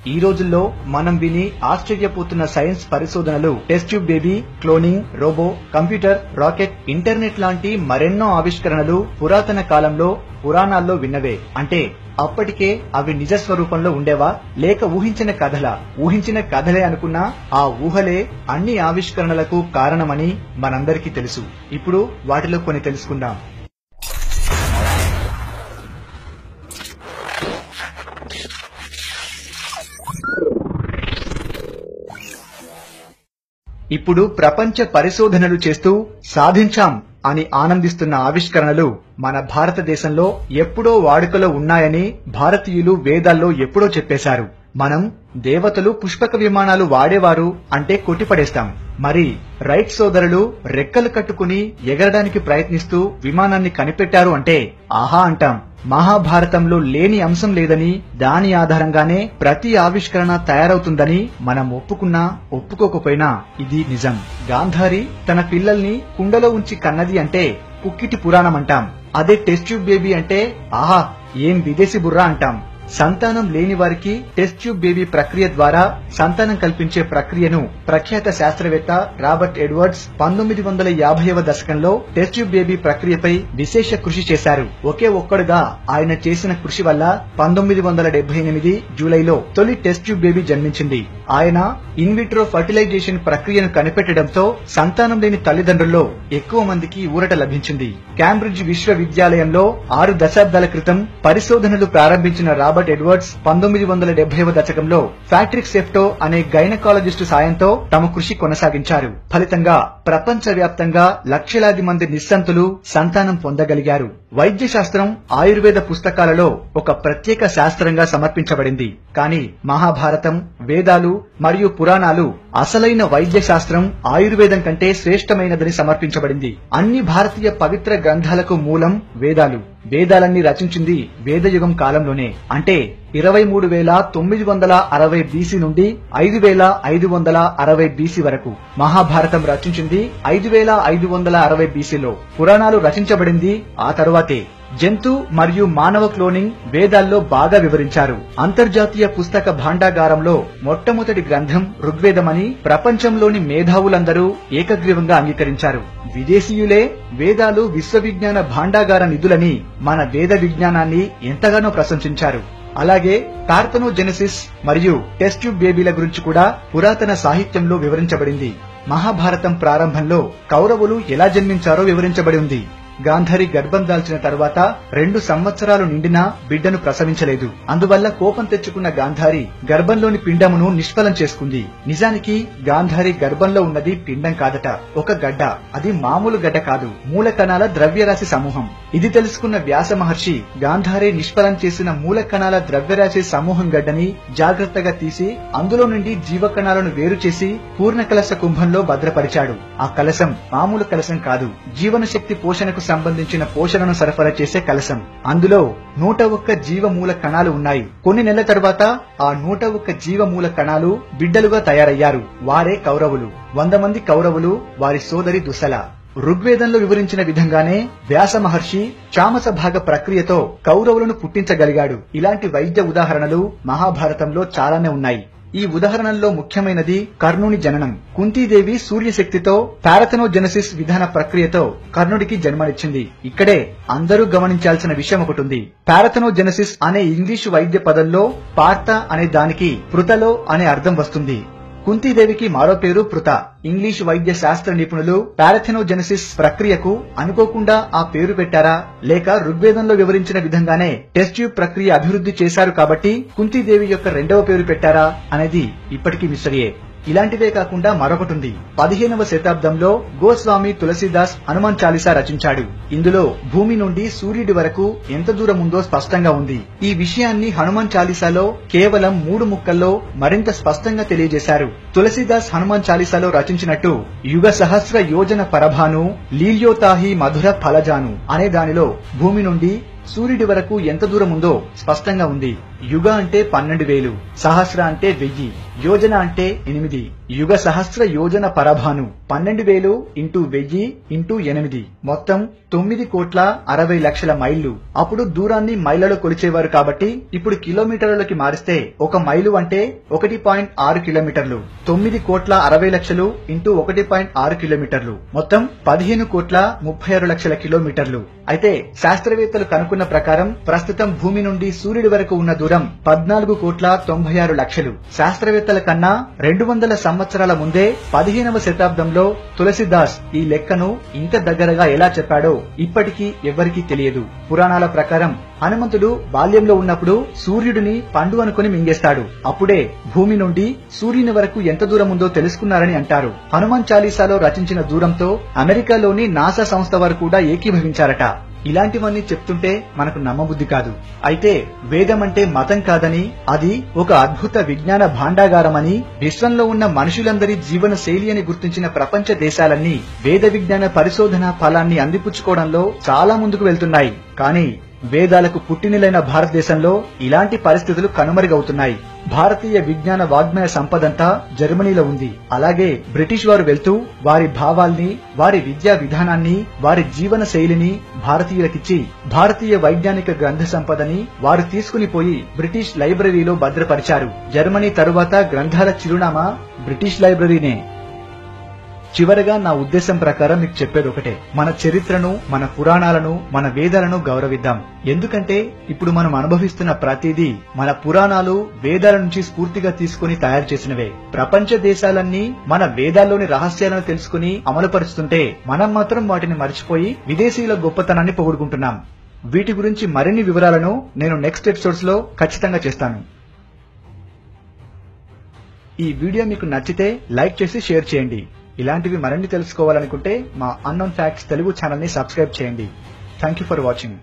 ఈ రోజుల్లో మనం విని ఆశ్చర్యపోతున్న సైన్స్ పరిశోధనలు test tube baby, cloning, robo, computer, rocket, internet లాంటి మరెన్నో ఆవిష్కరణలు పురాతన కాలంలో పురాణాల్లో విన్నవే. అంటే అప్పటికే అవి నిజ స్వరూపంలో ఉండేవా, లేక ఊహించిన కథలే అనుకున్నా ఆ ఊహలే అన్ని ఆవిష్కరణలకు కారణమని మనందరికీ తెలుసు. ఇప్పుడు వాటిలో కొన్ని తెలుసుకుందాం. ఇప్పుడు ప్రపంచ పరిశోధనలు చేస్తూ సాధించాం అని ఆనందిస్తున్న ఆవిష్కరణలు మన భారతదేశంలో ఎప్పుడో వాడుకలో ఉన్నాయని భారతీయులు వేదాల్లో ఎప్పుడో చెప్పేశారు. మనం దేవతలు పుష్పక విమానాలు వాడేవారు అంటే కొట్టిపడేస్తాం. మరి రైట్ సోదరులు రెక్కలు కట్టుకుని ఎగరడానికి ప్రయత్నిస్తూ విమానాన్ని కనిపెట్టారు అంటే ఆహా అంటాం. మహాభారతంలో లేని అంశం లేదని, దాని ఆధారంగానే ప్రతి ఆవిష్కరణ తయారవుతుందని మనం ఒప్పుకున్నా ఒప్పుకోకపోయినా ఇది నిజం. గాంధారి తన పిల్లల్ని కుండలో ఉంచి కన్నది అంటే పుక్కిటి పురాణం అంటాం. అదే టెస్ట్ ట్యూబ్ బేబీ అంటే ఆహా ఏం విదేశీ బుర్రా అంటాం. సంతానం లేని వారికి టెస్ట్ ట్యూబ్ బేబీ ప్రక్రియ ద్వారా సంతానం కల్పించే ప్రక్రియను ప్రఖ్యాత శాస్త్రవేత్త రాబర్ట్ ఎడ్వర్డ్స్ 1950వ దశకంలో టెస్ట్ ట్యూబ్ బేబీ ప్రక్రియపై విశేష కృషి చేశారు. ఒకే ఒక్కడుగా ఆయన చేసిన కృషి వల్ల 1978 జూలైలో తొలి టెస్ట్ ట్యూబ్ బేబీ జన్మించింది. ఆయన ఇన్విట్రో ఫర్టిలైజేషన్ ప్రక్రియను కనిపెట్టడంతో సంతానం లేని తల్లిదండ్రుల్లో ఎక్కువ మందికి ఊరట లభించింది. కేంబ్రిడ్జ్ విశ్వవిద్యాలయంలో 6 దశాబ్దాల క్రితం పరిశోధనలు ప్రారంభించిన రాబర్ట్ ఎడ్వర్డ్స్ 1970వ దశకంలో ఫ్యాట్రిక్ సెఫ్టో అనే గైనకాలజిస్టు సాయంతో తమ కృషి కొనసాగించారు. ఫలితంగా ప్రపంచవ్యాప్తంగా లక్షలాది మంది నిస్సంతులు సంతానం పొందగలిగారు. వైద్య శాస్త్రం ఆయుర్వేద పుస్తకాలలో ఒక ప్రత్యేక శాస్త్రంగా సమర్పించబడింది. కానీ మహాభారతం, వేదాలు మరియు పురాణాలు అసలైన వైద్య శాస్త్రం ఆయుర్వేదం కంటే శ్రేష్టమైనదని సమర్పించబడింది. అన్ని భారతీయ పవిత్ర గ్రంథాలకు మూలం వేదాలు. వేదాలన్నీ రచించింది వేదయుగం కాలంలోనే. అంటే 23,960 బీసీ నుండి 5,560 బీసీ వరకు. మహాభారతం రచించింది 5,560 బీసీలో. పురాణాలు రచించబడింది ఆ తరువాతే. జంతు మరియు మానవ క్లోనింగ్ వేదాల్లో బాగా వివరించారు. అంతర్జాతీయ పుస్తక భాండాగారంలో మొట్టమొదటి గ్రంథం ఋగ్వేదమని ప్రపంచంలోని మేధావులందరూ ఏకగ్రీవంగా అంగీకరించారు. విదేశీయులే వేదాలు విశ్వవిజ్ఞాన భాండాగార నిధులని మన వేద విజ్ఞానాన్ని ఎంతగానో ప్రశంసించారు. అలాగే పార్థనోజెనెసిస్ మరియు టెస్ట్ ట్యూబ్ బేబీల గురించి కూడా పురాతన సాహిత్యంలో వివరించబడింది. మహాభారతం ప్రారంభంలో కౌరవులు ఎలా జన్మించారో వివరించబడి ఉంది. గాంధారి గర్భం దాల్చిన తర్వాత 2 సంవత్సరాలు నిండినా బిడ్డను ప్రసవించలేదు. అందువల్ల కోపం తెచ్చుకున్న గాంధారి గర్భంలోని పిండమును నిష్ఫలం చేసుకుంది. నిజానికి గాంధారి గర్భంలో ఉన్నది పిండం కాదట, ఒక గడ్డ. అది మామూలు గడ్డ కాదు, మూల కణాల ద్రవ్యరాశి సమూహం. ఇది తెలుసుకున్న వ్యాస మహర్షి గాంధారి నిష్ఫలం చేసిన మూల కణాల ద్రవ్యరాశి సమూహం గడ్డని జాగ్రత్తగా తీసి అందులో నుండి జీవ కణాలను వేరు చేసి పూర్ణ కలశ కుంభంలో భద్రపరిచాడు. ఆ కలశం మామూలు కలశం కాదు, జీవన శక్తి పోషణకు సంబంధించిన పోషణను సరఫరా చేసే కలశం. అందులో 101 జీవమూల కణాలు ఉన్నాయి. కొన్ని నెలల తర్వాత ఆ 101 జీవమూల కణాలు బిడ్డలుగా తయారయ్యారు. వారే కౌరవులు. 100 మంది కౌరవులు, వారి సోదరి దుస్సల. ఋగ్వేదంలో వివరించిన విధంగానే వ్యాస మహర్షి చామస భాగ ప్రక్రియతో కౌరవులను పుట్టించగలిగాడు. ఇలాంటి వైద్య ఉదాహరణలు మహాభారతంలో చాలానే ఉన్నాయి. ఈ ఉదాహరణల్లో ముఖ్యమైనది కర్ణుని జననం. కుంతీదేవి సూర్యశక్తితో పార్థనోజెనెసిస్ విధాన ప్రక్రియతో కర్ణుడికి జన్మనిచ్చింది. ఇక్కడే అందరూ గమనించాల్సిన విషయం ఒకటి. పార్థనోజెనెసిస్ అనే ఇంగ్లీషు వైద్య పదంలో పార్థ అనే దానికి పృతలో అనే అర్థం వస్తుంది. కుంతీదేవికి మరో పేరు పృత. ఇంగ్లీషు వైద్య శాస్త్ర నిపుణులు పార్థనోజెనెసిస్ ప్రక్రియకు అనుకోకుండా ఆ పేరు పెట్టారా, లేక ఋగ్వేదంలో వివరించిన విధంగానే టెస్ట్ ట్యూబ్ ప్రక్రియ అభివృద్ధి చేశారు కాబట్టి కుంతీదేవి యొక్క 2వ పేరు పెట్టారా అనేది ఇప్పటికీ మిస్టరీయే. ఇలాంటివే కాకుండా మరొకటుంది. 15వ శతాబ్దంలో గోస్వామి తులసీదాస్ హనుమాన్ చాలీసా రచించాడు. ఇందులో భూమి నుండి సూర్యుడి వరకు ఎంత దూరం ఉందో స్పష్టంగా ఉంది. ఈ విషయాన్ని హనుమాన్ చాలీసాలో కేవలం 3 ముక్కల్లో మరింత స్పష్టంగా తెలియజేశారు. తులసీదాస్ హనుమాన్ చాలీసాలో రచించినట్టు యుగ సహస్ర యోజన పరభాను లీల్యోతాహి మధుర ఫలజాను అనే దానిలో భూమి నుండి సూర్యుడి వరకు ఎంత దూరం ఉందో స్పష్టంగా ఉంది. యుగ అంటే 12,000, సహస్ర అంటే 1000, యోజన అంటే 8. యుగ సహస్ర యోజన పరభాను 12,000 ఇంటూ 1000 ఇంటూ 8 మొత్తం 9,60,00,000 మైళ్లు. అప్పుడు దూరాన్ని మైళ్లలో కొలిచేవారు కాబట్టి ఇప్పుడు కిలోమీటర్లలోకి మారిస్తే ఒక మైలు అంటే 1.6 కిలోమీటర్లు. 9,60,00,000 ఇంటూ 1.6 కిలోమీటర్లు మొత్తం 15,36,00,000 కిలోమీటర్లు. అయితే శాస్త్రవేత్తలు కనుక్కున్న ప్రకారం ప్రస్తుతం భూమి నుండి సూర్యుడి వరకు ఉన్న దూరం 14,96,00,000. శాస్త్రవేత్తల కన్నా 200 సంవత్సరాల ముందే 15వ శతాబ్దంలో తులసిదాస్ ఈ లెక్కను ఇంత దగ్గరగా ఎలా చెప్పాడో ఇప్పటికీ ఎవ్వరికీ తెలియదు. పురాణాల ప్రకారం హనుమంతుడు బాల్యంలో ఉన్నప్పుడు సూర్యుడిని పండు అనుకుని మింగేస్తాడు. అప్పుడే భూమి నుండి సూర్యుని వరకు ఎంత దూరం ఉందో తెలుసుకున్నారని అంటారు. హనుమాన్ చాలీసాలో రచించిన దూరంతో అమెరికాలోని నాసా సంస్థ వారు కూడా ఏకీభవించారట. ఇలాంటివన్నీ చెప్తుంటే మనకు నమ్మబుద్ధి కాదు. అయితే వేదం అంటే మతం కాదని, అది ఒక అద్భుత విజ్ఞాన భాండాగారమని, విశ్వంలో ఉన్న మనుషులందరి జీవన శైలి అని గుర్తించిన ప్రపంచ దేశాలన్నీ వేద విజ్ఞాన పరిశోధన ఫలాన్ని అందిపుచ్చుకోవడంలో చాలా ముందుకు వెళ్తున్నాయి. కానీ వేదాలకు పుట్టినిలైన భారతదేశంలో ఇలాంటి పరిస్థితులు కనుమరుగవుతున్నాయి. భారతీయ విజ్ఞాన వాగ్మయ సంపదంతా జర్మనీలో ఉంది. అలాగే బ్రిటిష్ వారు వెళ్తూ వారి భావాల్ని, వారి విద్యా విధానాన్ని, వారి జీవన శైలిని భారతీయులకిచ్చి భారతీయ వైజ్ఞానిక గ్రంథ సంపదని వారు తీసుకుని పోయి బ్రిటిష్ లైబ్రరీలో భద్రపరిచారు. జర్మనీ తరువాత గ్రంథాల చిరునామా బ్రిటిష్ లైబ్రరీనే. చివరగా నా ఉద్దేశం ప్రకారం మీకు చెప్పేది ఒకటే, మన చరిత్రను, మన పురాణాలను, మన వేదాలను గౌరవిద్దాం. ఎందుకంటే ఇప్పుడు మనం అనుభవిస్తున్న ప్రతిదీ మన పురాణాలు, వేదాల నుంచి స్ఫూర్తిగా తీసుకుని తయారు చేసినవే. ప్రపంచ దేశాలన్నీ మన వేదాల్లోని రహస్యాలను తెలుసుకుని అమలుపరుస్తుంటే మనం మాత్రం వాటిని మర్చిపోయి విదేశీయుల గొప్పతనాన్ని పొగుడుకుంటున్నాం. వీటి గురించి మరిన్ని వివరాలను నేను నెక్స్ట్ ఎపిసోడ్స్ లో ఖచ్చితంగా చేస్తాను. ఈ వీడియో మీకు నచ్చితే లైక్ చేసి షేర్ చేయండి. ఇలాంటివి మరిన్ని తెలుసుకోవాలనుకుంటే మా అన్నోన్ ఫ్యాక్ట్స్ తెలుగు ఛానల్ ని సబ్స్క్రైబ్ చేయండి. Thank you for watching.